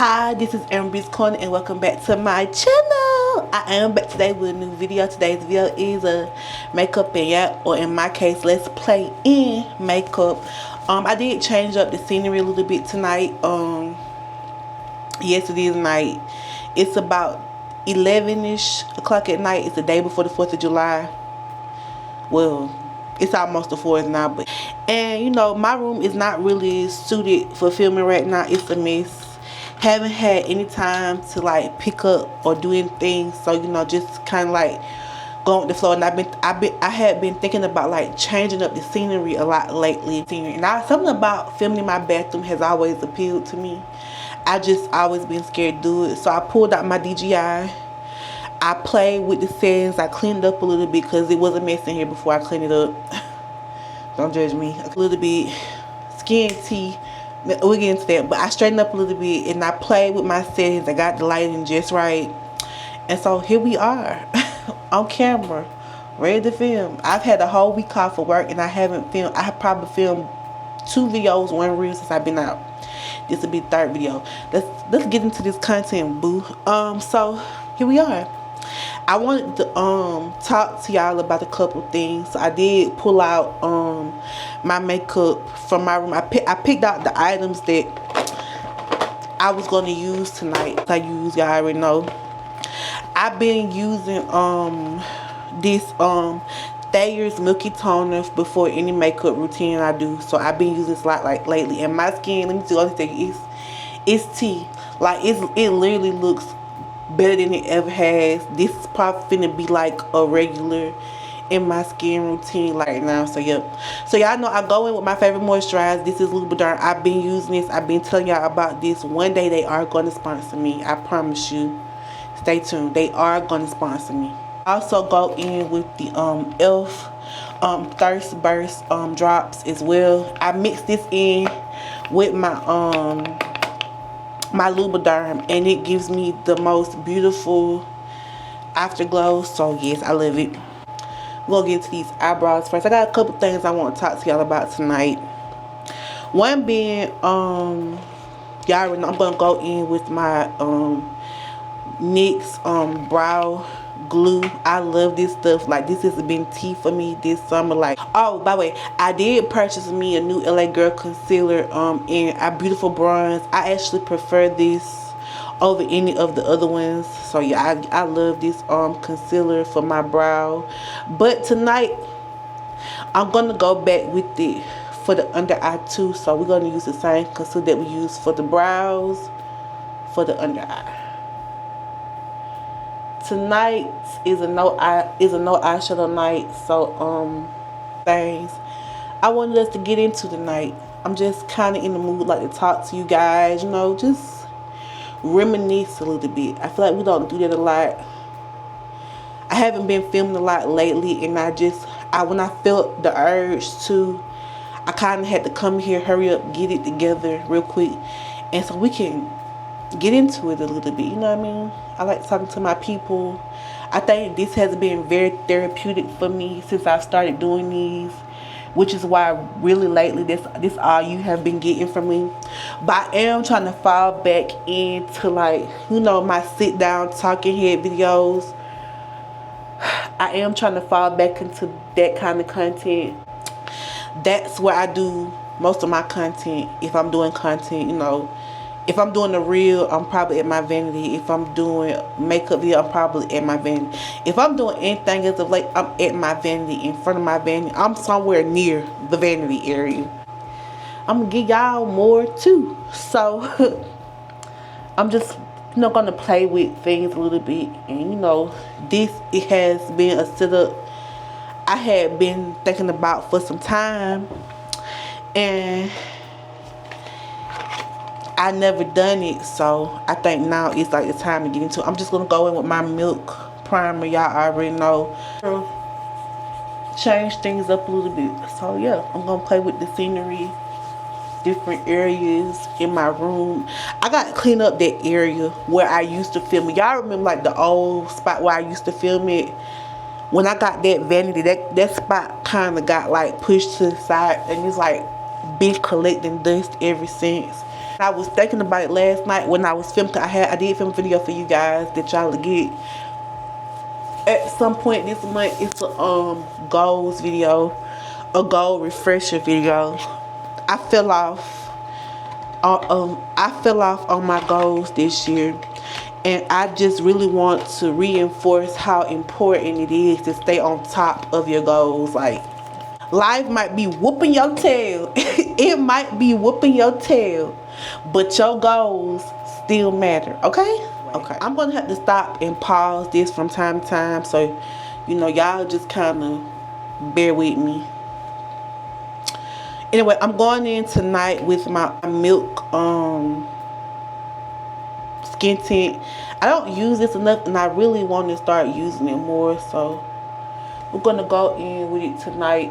Hi, this is Amber's Corner and welcome back to my channel. I am back today with a new video. Today's video is a makeup and yap, or in my case, let's play in makeup. I did change up the scenery a little bit tonight. Yes, it is night. It's about 11ish o'clock at night. It's the day before the 4th of July. Well, it's almost the 4th now, and you know, my room is not really suited for filming right now. It's a mess. Haven't had any time to like pick up or do anything, so you know, just kind of like go with the flow. And I had been thinking about like changing up the scenery a lot lately. And something about filming my bathroom has always appealed to me. I just always been scared to do it, so I pulled out my DJI. I played with the settings. I cleaned up a little bit because it was a mess in here before I cleaned it up. Don't judge me. A little bit skin tea. We'll get into that, but I straightened up a little bit and I played with my settings. I got the lighting just right, and so here we are on camera, ready to film. I've had a whole week off of work and I haven't filmed. I have probably filmed 2 videos, 1 reel since I've been out. This will be the 3rd video. Let's get into this content, boo. So here we are. I wanted to talk to y'all about a couple things. So I did pull out my makeup from my room. I picked out the items that I was going to use tonight. Y'all already know. I've been using this Thayer's Milky Toner before any makeup routine I do. So I've been using this a lot like lately, and my skin, let me tell you, it's tea. Like it literally looks better than it ever has. This is probably finna be like a regular in my skin routine right now. So yep. So y'all know I go in with my favorite moisturizer. This is Louboutin. I've been using this. I've been telling y'all about this. One day they are going to sponsor me. I promise you. Stay tuned. They are going to sponsor me. I also go in with the e.l.f. Thirst Burst drops as well. I mix this in with my my Louboutin, and it gives me the most beautiful afterglow. So yes, I love it. We're gonna get into these eyebrows first. I got a couple things I want to talk to y'all about tonight. One being y'all already know I'm gonna go in with my NYX brow glue. I love this stuff. Like, this has been tea for me this summer. Like, oh, by the way, I did purchase me a new LA Girl concealer in a beautiful bronze. I actually prefer this over any of the other ones. So yeah, I love this concealer for my brow. But tonight I'm gonna go back with it for the under eye too. So we're gonna use the same concealer that we use for the brows for the under eye. Tonight is a no eyeshadow night. So things I wanted us to get into tonight. I'm just kind of in the mood like to talk to you guys, you know, just reminisce a little bit. I feel like we don't do that a lot. I haven't been filming a lot lately, and when I felt the urge to, I kind of had to come here, hurry up, get it together real quick, and so we can get into it a little bit, you know what I mean? I like talking to my people. I think this has been very therapeutic for me since I've started doing these, which is why really lately this all you have been getting from me. But I am trying to fall back into, like, you know, my sit down talking head videos. I am trying to fall back into that kind of content. That's where I do most of my content. If I'm doing content, you know, if I'm doing a reel, I'm probably at my vanity. If I'm doing makeup video, I'm probably at my vanity. If I'm doing anything as of late, I'm at my vanity, in front of my vanity. I'm somewhere near the vanity area. I'm gonna give y'all more too. So I'm just, you know, gonna play with things a little bit. And you know, it has been a setup I had been thinking about for some time, and I never done it, so I think now it's like the time to get into it. I'm just gonna go in with my Milk primer. Y'all already know. Change things up a little bit. So yeah, I'm gonna play with the scenery, different areas in my room. I gotta clean up that area where I used to film it. Y'all remember like the old spot where I used to film it? When I got that vanity, that spot kind of got like pushed to the side, and it's like been collecting dust ever since. I was thinking about it last night when I was filming. I did film a video for you guys that y'all will get at some point this month. It's a goals video, a goal refresher video. I fell off on my goals this year, and I just really want to reinforce how important it is to stay on top of your goals. Like, life might be whooping your tail. It might be whooping your tail, but your goals still matter. Okay? Okay. I'm gonna have to stop and pause this from time to time, so y'all just kind of bear with me. Anyway, I'm going in tonight with my milk skin tint. I don't use this enough, and I really want to start using it more, so we're gonna go in with it tonight.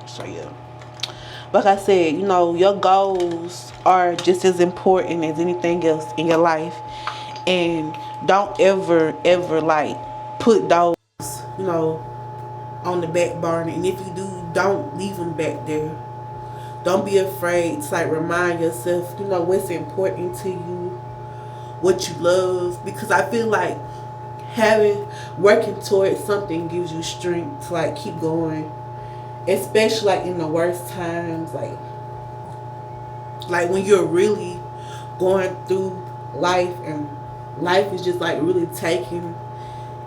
So yeah, like I said, your goals are just as important as anything else in your life, and don't ever like put those on the back burner. And if you do, don't leave them back there. Don't be afraid to like remind yourself what's important to you, what you love, because I feel like working towards something gives you strength to like keep going, especially like in the worst times, like when you're really going through life and life is just like really taking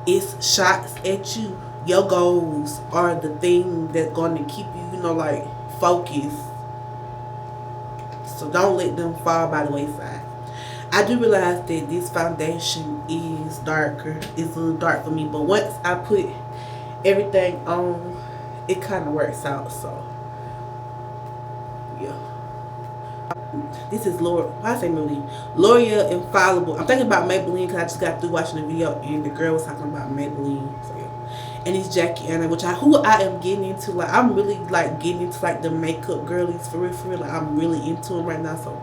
its shots at you. Your goals are the thing that's going to keep you like focused, so don't let them fall by the wayside. I do realize that this foundation is darker. It's a little dark for me, but once I put everything on, it kind of works out. So yeah, this is L'Oreal Infallible. I'm thinking about Maybelline because I just got through watching the video and the girl was talking about Maybelline. So yeah. And it's Jackie Aina, who I am getting into. Like, I'm really like getting into like the makeup girlies for real. Like, I'm really into them right now, so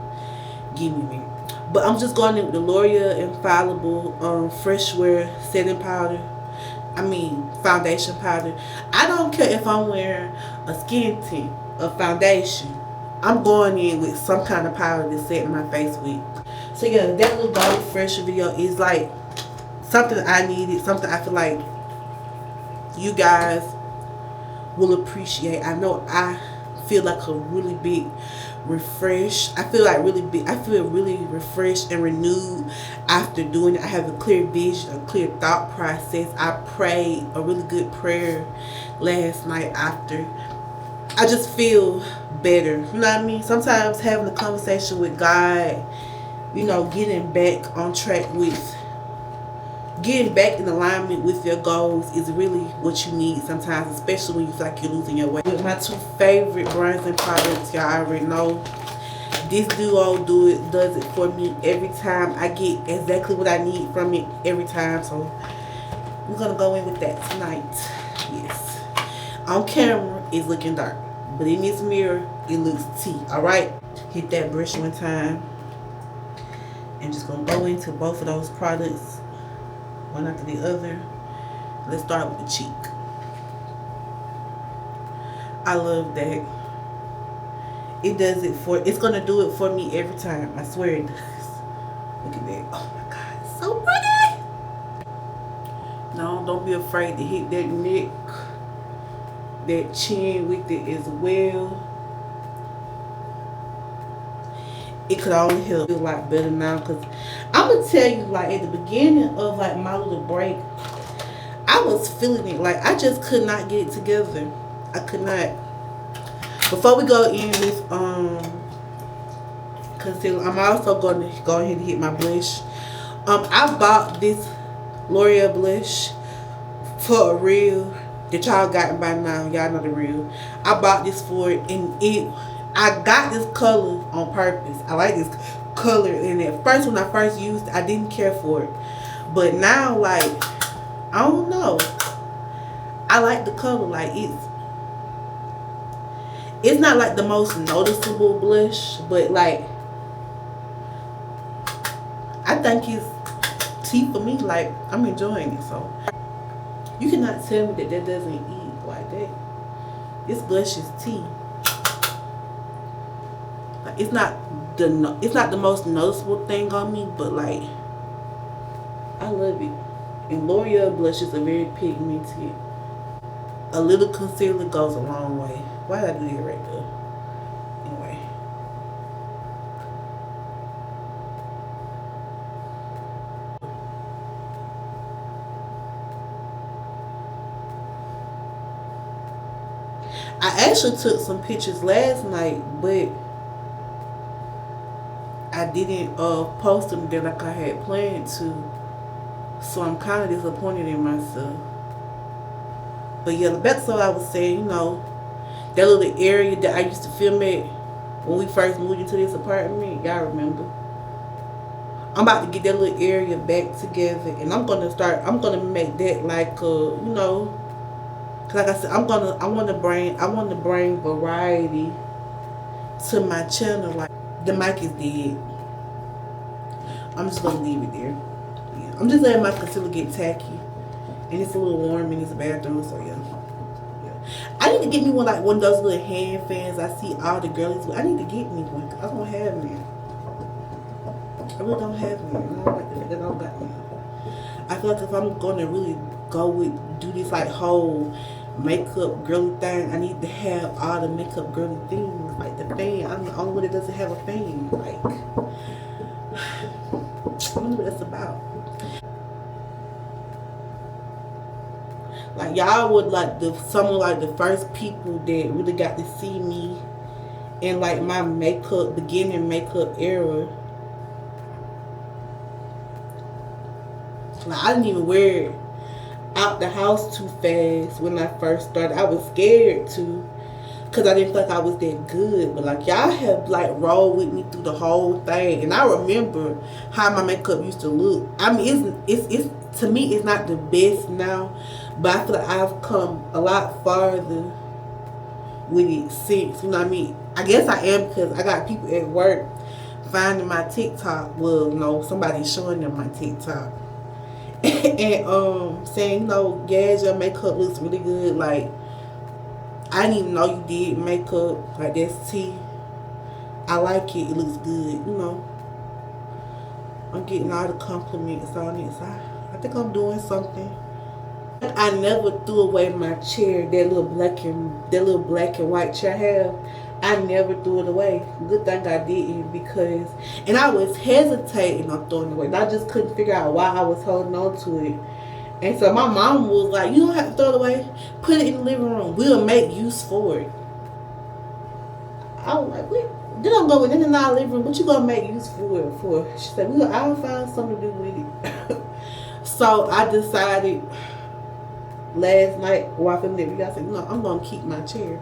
give me. But I'm just going in with the L'Oreal Infallible Fresh Wear setting powder. Foundation powder. I don't care if I'm wearing a skin tint, a foundation. I'm going in with some kind of powder to set my face with. So yeah, that little gold refresher video is like something I needed, something I feel like you guys will appreciate. I know I feel like a really big refresh. I feel really refreshed and renewed after doing it. I have a clear vision, a clear thought process. I prayed a really good prayer last night after. I just feel better. You know what I mean? Sometimes having a conversation with God, getting back on track with, getting back in alignment with your goals is really what you need sometimes, especially when you feel like you're losing your way. With my two favorite bronzing products, y'all already know, this duo does it for me every time. I get exactly what I need from it every time, so we're gonna go in with that tonight. Yes, on camera it's looking dark, but in this mirror it looks tea. All right, hit that brush one time and just gonna go into both of those products one after the other. Let's start with the cheek. I love that. It's gonna do it for me every time. I swear it does. Look at that. Oh my God, it's so pretty. No, don't be afraid to hit that neck, that chin with it as well. It could only help feel a lot better now, because I'm gonna tell you, like at the beginning of like my little break, I was feeling it. Like I just could not get it together. I could not. Before we go in with concealer, I'm also going to go ahead and hit my blush. I bought this L'Oreal blush for a reel that y'all gotten by now. Y'all know the reel. I bought this for it, and I got this color on purpose. I like this color, and at first when I first used it, I didn't care for it, but now like I don't know, I like the color. Like it's not like the most noticeable blush, but like I think it's tea for me. Like I'm enjoying it, so you cannot tell me that doesn't eat like that. This blush is tea. it's not the most noticeable thing on me, but like I love it. And L'Oreal blushes are very pigmented. A little concealer goes a long way. Why did I do that right there? Anyway. I actually took some pictures last night, but I didn't post them there like I had planned to. So I'm kind of disappointed in myself. But yeah, that's what I was saying, you know, that little area that I used to film at when we first moved into this apartment, y'all remember? I'm about to get that little area back together, and I'm gonna make that like you know, cause like I said, I want to bring variety to my channel. Like the mic is dead. I'm just gonna leave it there. Yeah. I'm just letting my concealer get tacky. And it's a little warm in this bathroom, so yeah. I need to get me one of those little hand fans I see all the girlies with. I need to get me one. I don't have any. I really don't have any. I don't like the fact that I don't got one. I feel like if I'm gonna really do this like whole makeup girly thing, I need to have all the makeup girly things. Like the fan. I'm the only one that doesn't have a fan. Like I don't know what that's about. Like y'all would like some of like the first people that really got to see me in like my beginning makeup era. Like I didn't even wear it out the house too fast when I first started. I was scared to, cause I didn't feel like I was that good. But like y'all have like rolled with me through the whole thing, and I remember how my makeup used to look. I mean, it's to me it's not the best now, but I feel like I've come a lot farther with it since. You know what I mean? I guess I am, because I got people at work finding my TikTok. Well, no, somebody's showing them my TikTok. And saying, you know, Gaz, your makeup looks really good. Like, I didn't even know you did makeup. Like, that's tea. I like it. It looks good, you know. I'm getting all the compliments on it. So I think I'm doing something. I never threw away my chair, that little black and white chair I have. I never threw it away. Good thing I didn't, because, and I was hesitating on throwing it away. And I just couldn't figure out why I was holding on to it. And so my mom was like, you don't have to throw it away. Put it in the living room. We'll make use for it. I was like, what? Then I'm going in our living room. What you gonna make use for it for? She said, I'll find something to do with it. So I decided last night while I filmed it, I said, no, I'm gonna keep my chair.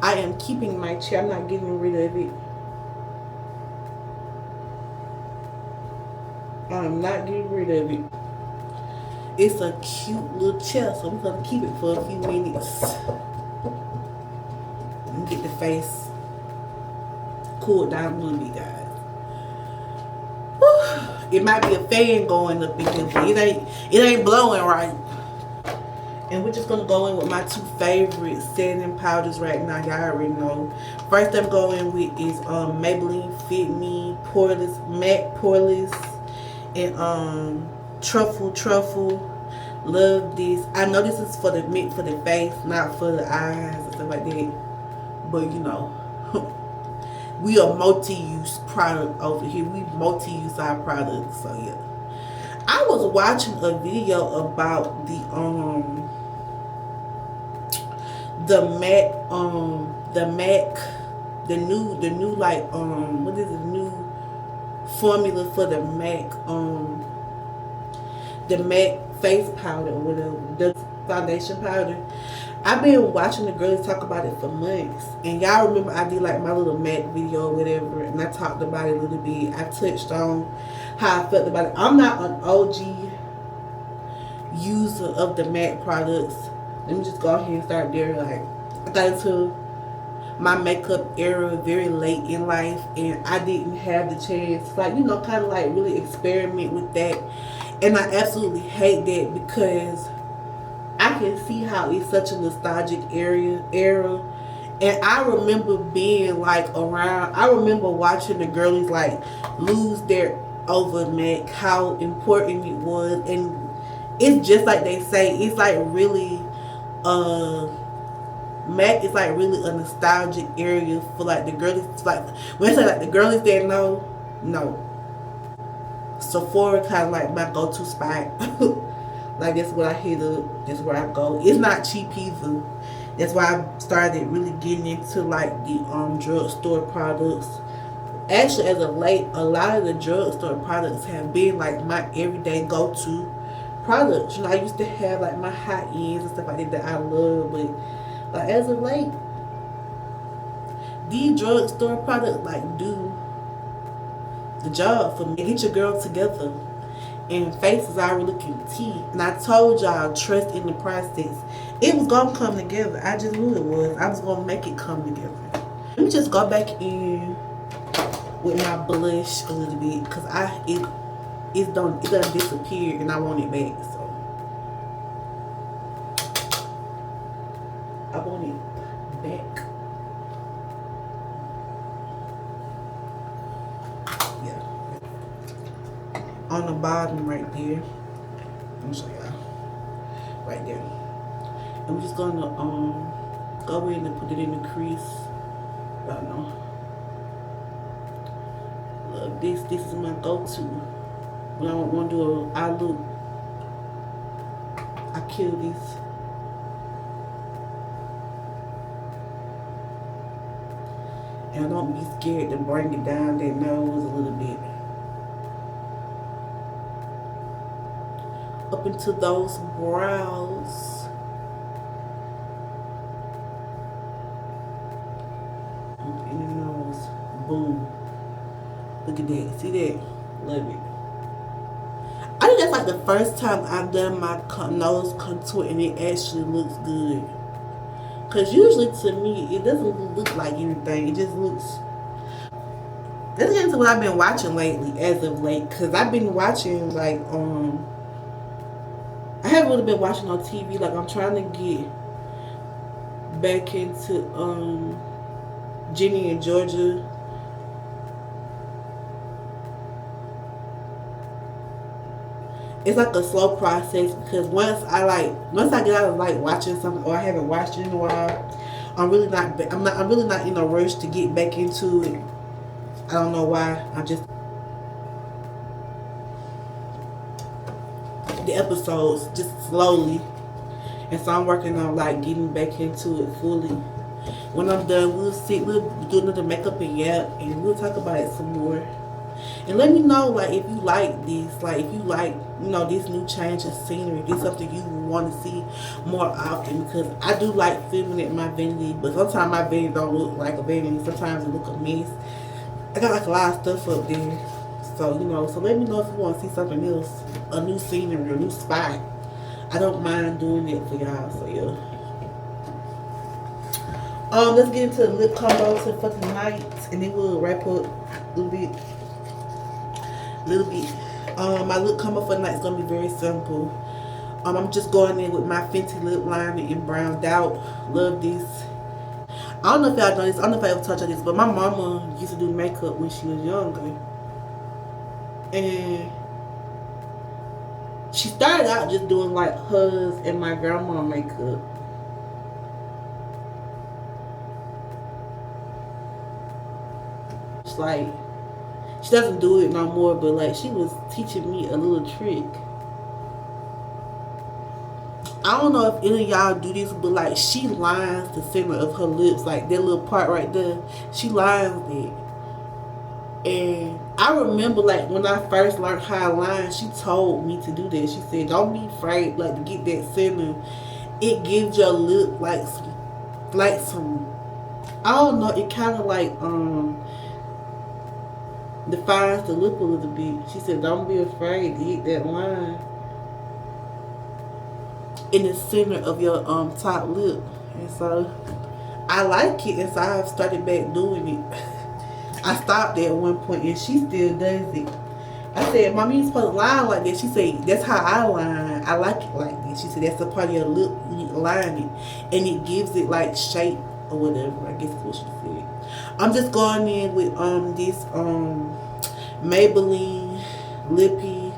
I am keeping my chair. I'm not getting rid of it. I'm not getting rid of it. It's a cute little chair, so I'm gonna keep it for a few minutes. And get the face cooled down a little bit, guys. Whew. It might be a fan going up in here, but it ain't blowing right. And we're just gonna go in with my two favorite setting powders right now. Y'all already know. First I'm going with is Maybelline Fit Me Poreless Matte Poreless and Truffle. Love this. I know this is for the face, not for the eyes and stuff like that. But you know, we are multi-use product over here. We multi-use our products. So yeah. I was watching a video about the new like what is the new formula for the MAC face powder or whatever, the foundation powder. I've been watching the girls talk about it for months, and y'all remember I did like my little MAC video or whatever, and I talked about it a little bit. I touched on how I felt about it. I'm not an OG user of the MAC products. Let me just go ahead and start there. Like, I got into my makeup era very late in life, and I didn't have the chance, like, you know, kind of like really experiment with that. And I absolutely hate that, because I can see how it's such a nostalgic era, And I remember being like around, I remember watching the girlies like lose their over MAC, how important it was. And it's just like they say, it's like really, MAC is like really a nostalgic area for like the girlies. Like when I say like the girlies that know, no. Sephora kind of like my go-to spot. Like that's what I hit up. That's where I go. It's not cheap either. That's why I started really getting into like the drugstore products. Actually, as of late, a lot of the drugstore products have been like my everyday go-to products. You know, I used to have like my high ends and stuff like that that I love, but like as of late, these drugstore products like do the job for me. Get your girl together. And faces already looking tea. And I told y'all, trust in the process. It was gonna come together. I just knew it was. I was gonna make it come together. Let me just go back in with my blush a little bit, because it done disappear and I want it back. So I want it back. Yeah. On the bottom right there. Let me show y'all. Right there. And we're just gonna go in and put it in the crease. I don't know. Look, this is my go-to. When I want to do an eye look, I kill this. And don't be scared to bring it down that nose a little bit. Up into those brows. Up in the nose. Boom. Look at that. See that? Love it. I think that's like the first time I've done my nose contour and it actually looks good. Because usually to me, it doesn't look like anything. It just looks... Let's get into what I've been watching lately, as of late. Because I've been watching like I haven't really been watching on TV. Like I'm trying to get back into Ginny and Georgia. It's like a slow process, because once I get out of like watching something, or I haven't watched it in a while, I'm really not in a rush to get back into it. I don't know why. I just the episodes just slowly, and so I'm working on like getting back into it fully. When I'm done, we'll do another makeup and yap, and we'll talk about it some more. And let me know like if you like this, like if you like, you know, this new change of scenery, if it's something you want to see more often, because I do like filming at my vanity, but sometimes my vanity don't look like a vanity. Sometimes it look a mess. I got like a lot of stuff up there. So, you know, so let me know if you want to see something else, a new scenery, a new spot. I don't mind doing it for y'all, so yeah. Let's get into the lip combo to fucking night, and then we'll wrap up a little bit. My lip combo for tonight is gonna be very simple. I'm just going in with my Fenty lip liner in Browned Out. Love this. I don't know if y'all know this. I don't know if I ever told y'all this, but my mama used to do makeup when she was younger. And she started out just doing like hers and my grandma makeup. It's like, she doesn't do it no more, but like she was teaching me a little trick. I don't know if any of y'all do this, but like she lines the center of her lips, like that little part right there. She lines it. And I remember like when I first learned how to line, she told me to do that. She said, don't be afraid like to get that center. It gives your lip like some I don't know, it kinda like defines the lip a little bit. She said, don't be afraid to hit that line in the center of your top lip. And so I like it, and so I've started back doing it. I stopped at one point and she still does it. I said, Mommy, you supposed to line like that. She said, that's how I line. I like it like this. She said, that's the part of your lip you line it, and it gives it like shape. or whatever. I guess that's what she said. I'm just going in with this Maybelline Lippy,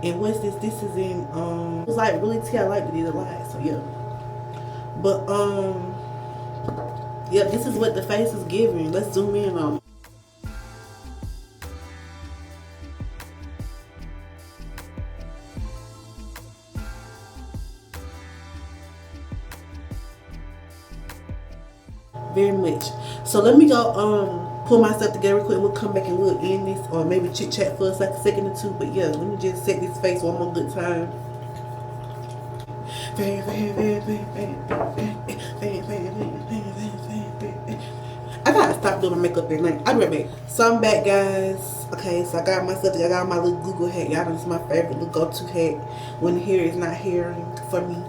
and what's this? This is in it was like really tea. I liked it a lot, so yeah. But yeah, this is what the face is giving. Let's zoom in on it. Very much. So let me go pull myself together real quick. We'll come back and we'll end this, or maybe chit chat for like a second or two. But yeah, let me just set this face one more good time. I gotta stop doing my makeup at night. I'll be right back. So I'm back, guys. Okay, so I got myself, I got my little Google hat. Y'all know this is my favorite little go-to hat when the hair is not hearing for me,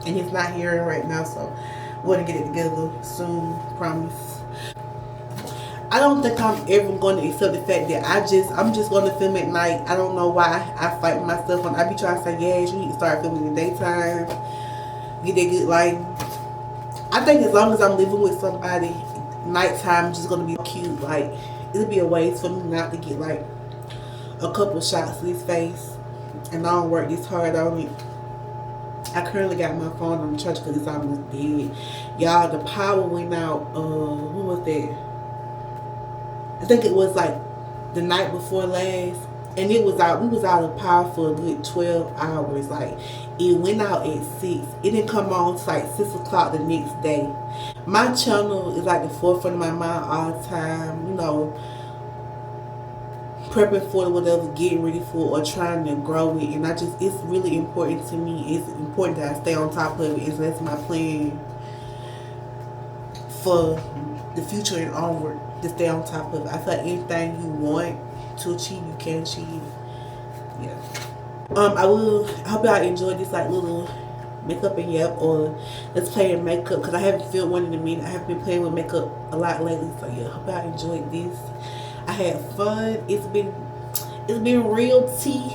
and it's not hearing right now. So we're gonna get it together soon, promise. I don't think I'm ever going to accept the fact that I'm just going to film at night. I don't know why I fight myself when I be trying to say, yes, you need to start filming in the daytime, get that good lighting. I think as long as I'm living with somebody, nighttime is just going to be cute. Like, it'll be a waste for me not to get like a couple shots of this face, and I don't work this hard on it. I currently got my phone on the charger because it's almost dead. Y'all, the power went out, when was that? I think it was like the night before last, and it was out. We was out of power for a good 12 hours. Like, it went out at 6. It didn't come on until like 6 o'clock the next day. My channel is like the forefront of my mind all the time. You know, prepping for whatever, getting ready for, or trying to grow it. And it's really important to me. It's important that I stay on top of it. That's my plan for the future and onward, to stay on top of it. I feel like anything you want to achieve, you can achieve. Yeah. I hope y'all enjoyed this like little makeup and yep, or let's play in makeup, because I haven't filmed one in a minute. I haven't been playing with makeup a lot lately, so yeah, hope y'all enjoyed this. I had fun. It's been real tea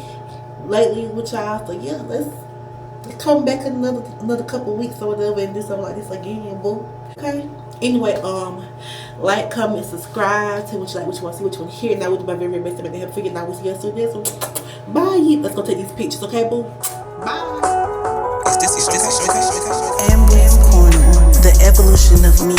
lately with y'all, so yeah, let's come back another couple weeks or whatever and do something like this again, boo. Okay. Anyway, like, comment, subscribe, tell what you like, what you want to see, what you want to hear. Now we'll do my very best to make the help figure out what's yes or this. Bye. Let's go take these pictures, okay, boo? Bye. Amber's Corner, the evolution of me.